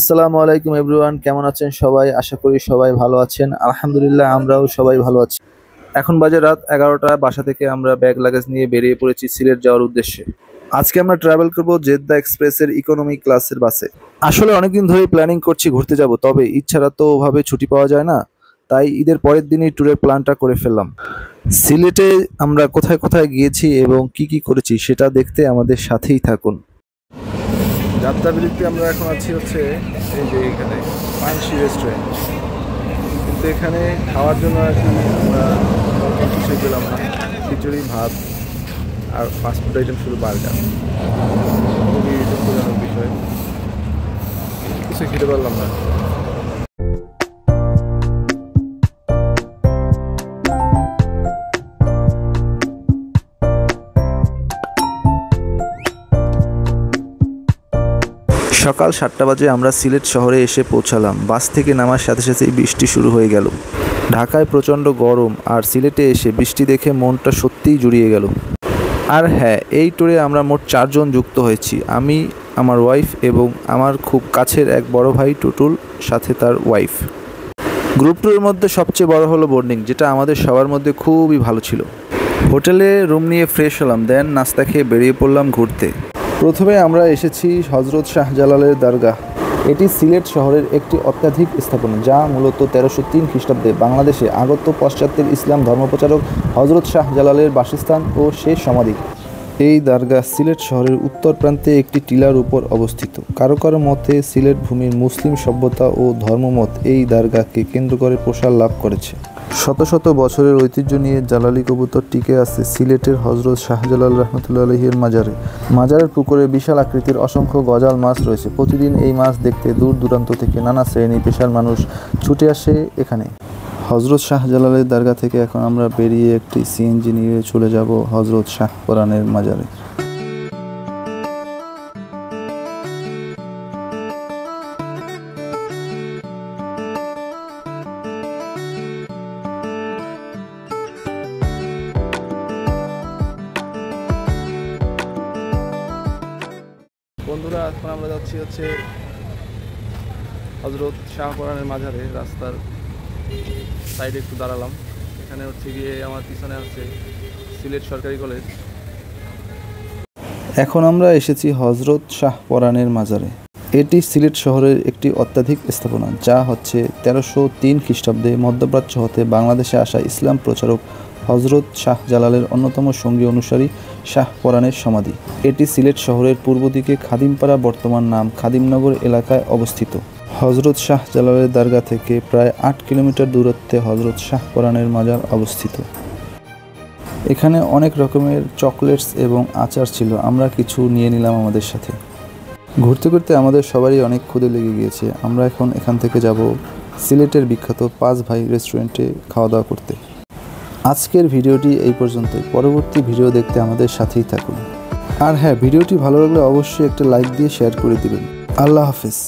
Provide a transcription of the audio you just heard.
আসসালামু আলাইকুম এভরিওয়ান, কেমন আছেন সবাই? আশা করি সবাই ভালো আছেন। আলহামদুলিল্লাহ, আমরাও সবাই ভালো আছি। এখন বাজে রাত 11টা। বাসা থেকে আমরা ব্যাগ লাগেজ নিয়ে বেরিয়ে পড়েছি সিলেট যাওয়ার উদ্দেশ্যে। আজকে আমরা ট্রাভেল করব জেদ্দা এক্সপ্রেসের ইকোনমি ক্লাসের বাসে। আসলে অনেকদিন ধরেই প্ল্যানিং করছি ঘুরতে যাব, তবে ইচ্ছারা তো ওভাবে ছুটি পাওয়া যায় না। তাই ঈদের পরের দিনই ট্যুরের প্ল্যানটা করে ফেললাম। সিলেটে আমরা কোথায় কোথায় গিয়েছি এবং কি কি করেছি সেটা দেখতে আমাদের সাথেই থাকুন। যাত্রাবিরতি আমরা এখন আছি হচ্ছে এই যে এখানে পানশি রেস্টুরেন্ট, কিন্তু এখানে খাওয়ার জন্য আর কি আমরা কিছুই পেলাম না। খিচুড়ি, ভাত আর ফাস্টফুড আইটেম, শুধু বার্গার। খুবই দুঃখজনক বিষয়, কিছু খেতে পারলাম না। সকাল 7টা বাজে আমরা সিলেট শহরে এসে পৌঁছালাম। বাস থেকে নামার সাথে সাথেই বৃষ্টি শুরু হয়ে গেল। ঢাকায় প্রচণ্ড গরম, আর সিলেটে এসে বৃষ্টি দেখে মনটা সত্যিই জুড়িয়ে গেল। আর হ্যাঁ, এই ট্যুরে আমরা মোট 4 জন যুক্ত হয়েছি। আমি, আমার ওয়াইফ এবং আমার খুব কাছের এক বড় ভাই টুটুল, সাথে তার ওয়াইফ। গ্রুপ ট্যুরের মধ্যে সবচেয়ে বড় হলো বোর্ডিং, যেটা আমাদের সবার মধ্যে খুবই ভালো ছিল। হোটেলে রুম নিয়ে ফ্রেশ হলাম, দেন নাস্তা খেয়ে বেরিয়ে পড়লাম ঘুরতে। প্রথমে আমরা এসেছি হজরত শাহজালালের দরগাহ। এটি সিলেট শহরের একটি অত্যাধুনিক স্থাপনা, যা মূলত 1303 খ্রিস্টাব্দে বাংলাদেশে আগত পাশ্চাত্যের ইসলাম ধর্মপ্রচারক হজরত শাহজালালের বাসস্থান ও শেষ সমাধি। এই দরগাহ সিলেট শহরের উত্তর প্রান্তে একটি টিলার উপর অবস্থিত। কারো কারো মতে সিলেট ভূমির মুসলিম সভ্যতা ও ধর্মমত এই দরগাহকে কেন্দ্র করে প্রসার লাভ করেছে। শত শত বছরের ঐতিহ্য নিয়ে জালালি কবুতর টিকে আছে সিলেটের হজরত শাহজালাল রহমতুল্লাহ আলাইহির মাজারে। মাজারের পুকুরে বিশাল আকৃতির অসংখ্য গজাল মাছ রয়েছে। প্রতিদিন এই মাছ দেখতে দূর দূরান্ত থেকে নানা শ্রেণী পেশার মানুষ ছুটে আসে এখানে। হজরত শাহজালালের দরগা থেকে এখন আমরা বেরিয়ে একটি সিএনজি নিয়ে চলে যাব হজরত শাহ পরানের মাজারে। বন্ধুরা, এখন আমরা যাচ্ছি হচ্ছে হজরত শাহ পরানের মাজারে। রাস্তার সাইডে একটু দাঁড়ালাম। এখানে হচ্ছে গিয়ে আমার পিছনে আছে সিলেট সরকারি কলেজ। এখন আমরা এসেছি হজরত শাহ পরানের মাজারে। এটি সিলেট শহরের একটি অত্যাধুনিক স্থাপনা, যা হচ্ছে 1303 খ্রিস্টাব্দে মধ্যপ্রাচ্য হতে বাংলাদেশে আসা ইসলাম প্রচারক হজরত শাহজালালের অন্যতম সঙ্গী অনুসারী শাহ পরানের সমাধি। এটি সিলেট শহরের পূর্ব দিকে খাদিমপাড়া, বর্তমান নাম খাদিমনগর এলাকায় অবস্থিত। হজরত শাহজালালের দরগা থেকে প্রায় 8 কিলোমিটার দূরত্বে হজরত শাহ পরানের মাজার অবস্থিত। এখানে অনেক রকমের চকলেটস এবং আচার ছিল, আমরা কিছু নিয়ে নিলাম আমাদের সাথে। ঘুরতে ঘুরতে আমাদের সবারই অনেক ক্ষুধা লেগে গিয়েছে। আমরা এখন এখান থেকে যাব সিলেটের বিখ্যাত 5 ভাই রেস্টুরেন্টে খাওয়া দাওয়া করতে। আজকের ভিডিওটি এই পর্যন্তই। পরবর্তী ভিডিও দেখতে আমাদের সাথেই থাকুন। আর হ্যাঁ, ভিডিওটি ভালো লাগলে অবশ্যই একটা লাইক দিয়ে শেয়ার করে দিবেন। আল্লাহ হাফেজ।